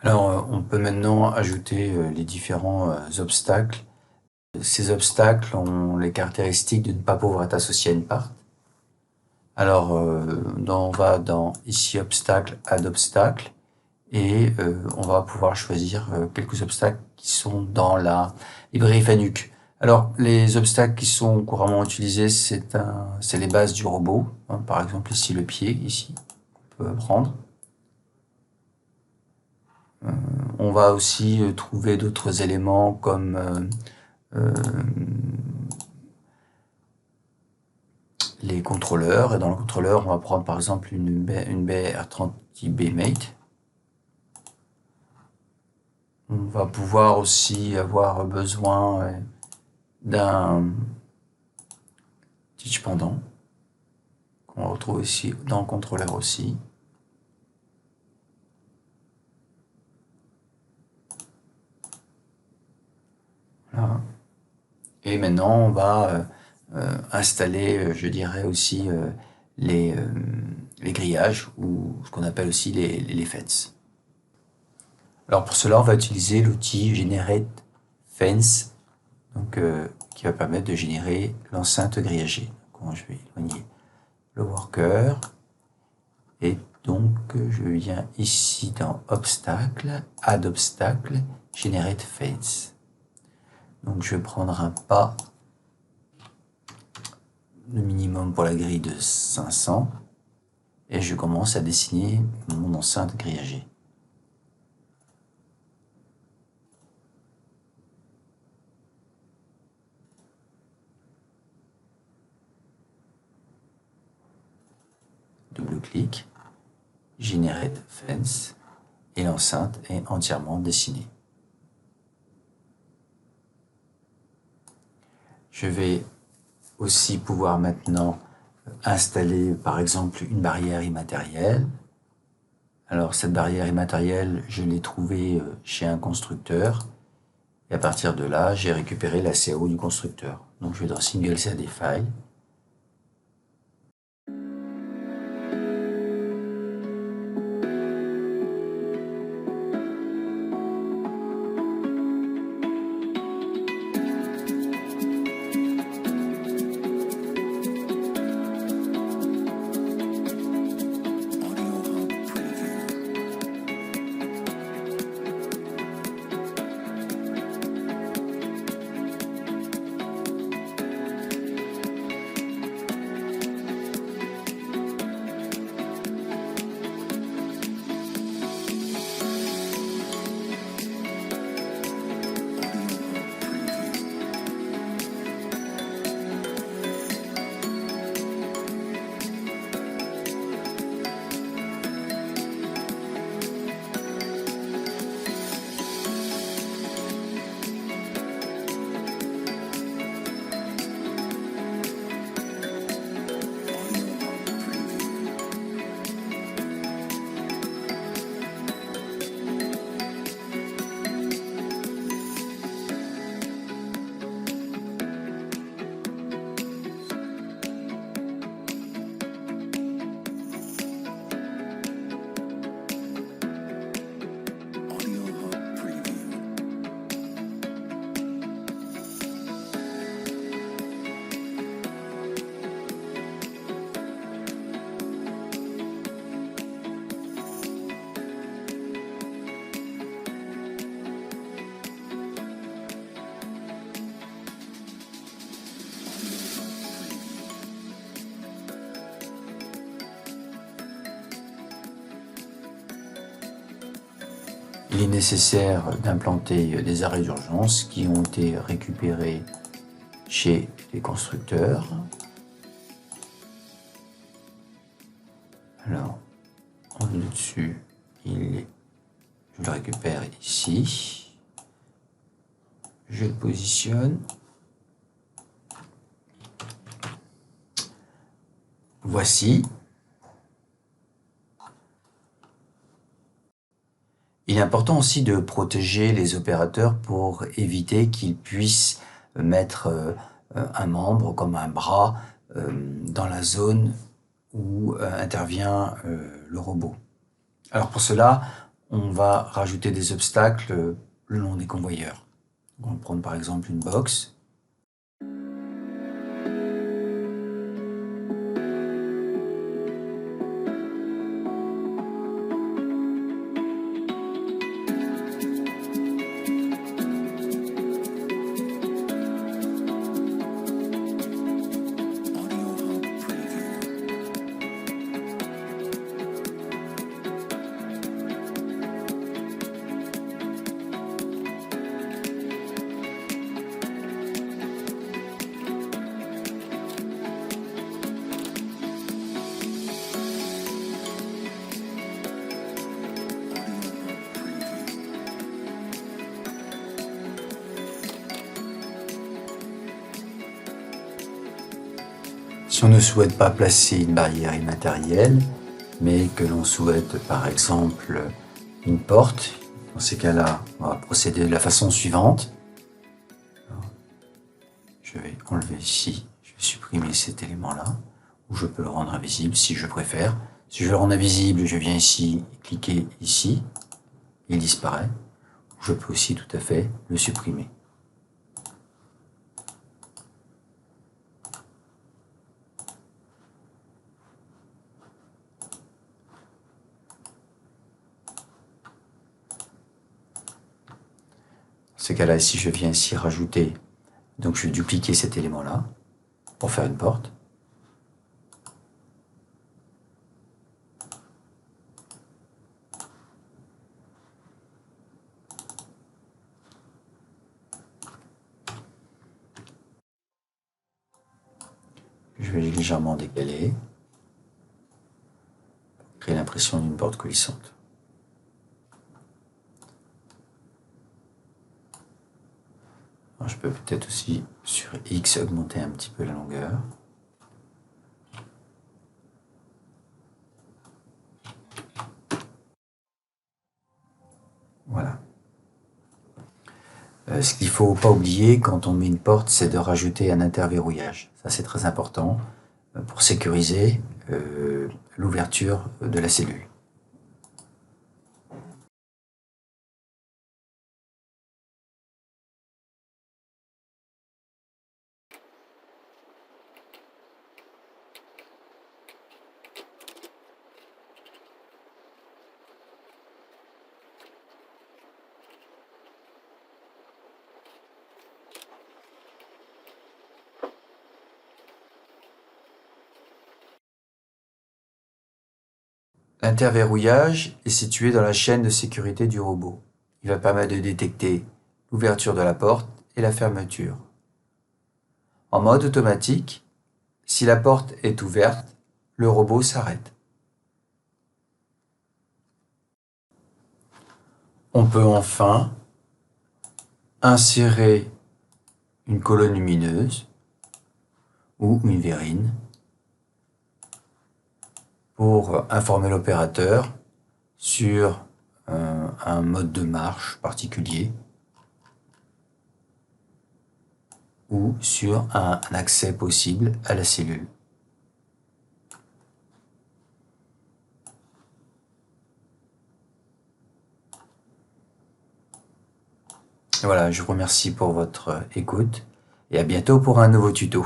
Alors, on peut maintenant ajouter les différents obstacles. Ces obstacles ont les caractéristiques de ne pas pouvoir être associés à une part. Alors, on va dans ici obstacle, add obstacle, et on va pouvoir choisir quelques obstacles qui sont dans la librairie Fanuc. Alors, les obstacles qui sont couramment utilisés, c'est les bases du robot. Hein, par exemple, ici le pied, ici, on peut prendre. On va aussi trouver d'autres éléments comme les contrôleurs. Et dans le contrôleur, on va prendre par exemple une BR30B Mate. On va pouvoir aussi avoir besoin d'un teach pendant qu'on retrouve ici dans le contrôleur aussi. Voilà. Et maintenant, on va installer, je dirais aussi, les grillages ou ce qu'on appelle aussi les fences. Alors pour cela, on va utiliser l'outil Generate Fence, donc, qui va permettre de générer l'enceinte grillagée. Donc, je vais éloigner le worker et donc je viens ici dans Obstacle, Add Obstacle, Generate Fence. Donc je vais prendre un pas, le minimum pour la grille de 500 et je commence à dessiner mon enceinte grillagée. Double-clic, Generate Fence, et l'enceinte est entièrement dessinée. Je vais aussi pouvoir maintenant installer par exemple une barrière immatérielle. Alors cette barrière immatérielle, je l'ai trouvée chez un constructeur et à partir de là, j'ai récupéré la CO du constructeur. Donc je vais dans Single CAD File. Il est nécessaire d'implanter des arrêts d'urgence qui ont été récupérés chez les constructeurs. Alors, en dessus, je le récupère ici. Je le positionne. Voici. Il est important aussi de protéger les opérateurs pour éviter qu'ils puissent mettre un membre comme un bras dans la zone où intervient le robot. Alors pour cela, on va rajouter des obstacles le long des convoyeurs. On va prendre par exemple une box. Si on ne souhaite pas placer une barrière immatérielle, mais que l'on souhaite par exemple une porte, dans ces cas-là, on va procéder de la façon suivante. Alors, je vais enlever ici, je vais supprimer cet élément-là, ou je peux le rendre invisible si je préfère. Si je le rends invisible, je viens ici, cliquer ici, il disparaît. Je peux aussi tout à fait le supprimer. Dans ce cas-là, si je viens ici rajouter, donc je vais dupliquer cet élément-là pour faire une porte. Je vais légèrement décaler pour créer l'impression d'une porte coulissante. Alors, je peux peut-être aussi sur X augmenter un petit peu la longueur. Voilà. Ce qu'il ne faut pas oublier quand on met une porte, c'est de rajouter un interverrouillage. Ça, c'est très important pour sécuriser l'ouverture de la cellule. L'interverrouillage est situé dans la chaîne de sécurité du robot. Il va permettre de détecter l'ouverture de la porte et la fermeture. En mode automatique, si la porte est ouverte, le robot s'arrête. On peut enfin insérer une colonne lumineuse ou une verrine pour informer l'opérateur sur un mode de marche particulier ou sur un accès possible à la cellule. Voilà, je vous remercie pour votre écoute et à bientôt pour un nouveau tuto.